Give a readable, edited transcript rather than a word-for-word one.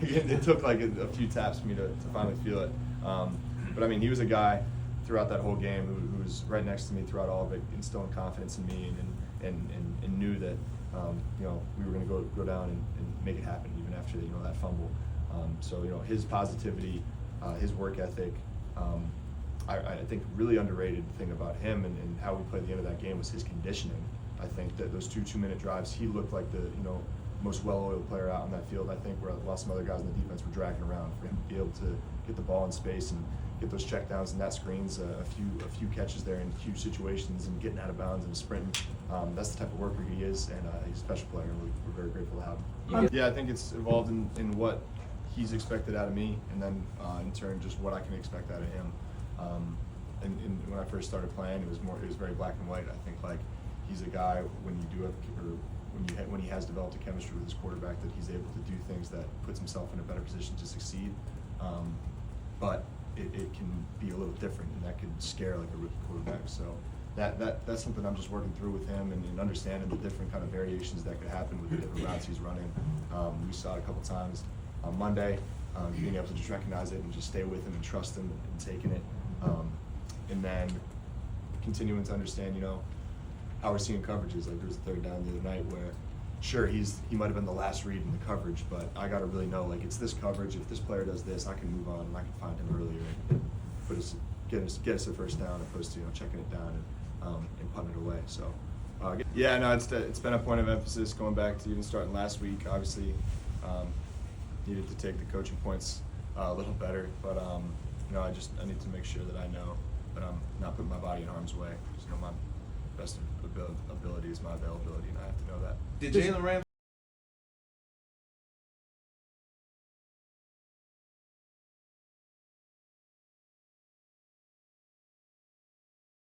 It took like a few taps for me to finally feel it. But I mean, he was a guy throughout that whole game who was right next to me throughout all of it, instilling confidence in me and knew that we were going to go down and make it happen even after that fumble. So his positivity, his work ethic. I think really underrated thing about him and how we played the end of that game was his conditioning. I think that those 2-minute drives, he looked like the most well-oiled player out on that field. I think where lots of other guys in the defense were dragging around. For him to be able to get the ball in space and get those checkdowns and net screens, a few catches there in huge situations and getting out of bounds and sprinting. That's the type of worker he is, and he's a special player, and we're very grateful to have him. Yeah, I think it's evolved in what he's expected out of me, and then in turn just what I can expect out of him. And when I first started playing, it was very black and white. I think like he's a guy when he has developed a chemistry with his quarterback that he's able to do things that puts himself in a better position to succeed. But it can be a little different, and that could scare like a rookie quarterback. So that's something I'm just working through with him and understanding the different kind of variations that could happen with the different routes he's running. We saw it a couple times on Monday, being able to just recognize it and just stay with him and trust him and taking it. And then continuing to understand, how we're seeing coverages. Like there was a third down the other night where, sure, he might have been the last read in the coverage, but I got to really know, like, it's this coverage. If this player does this, I can move on and I can find him earlier and get us a first down, opposed to checking it down and putting it away. So it's been a point of emphasis going back to even starting last week. Obviously, needed to take the coaching points a little better, but I need to make sure that I know that I'm not putting my body in harm's way. Because my best ability is my availability, and I have to know that. Did Jalen Ramsey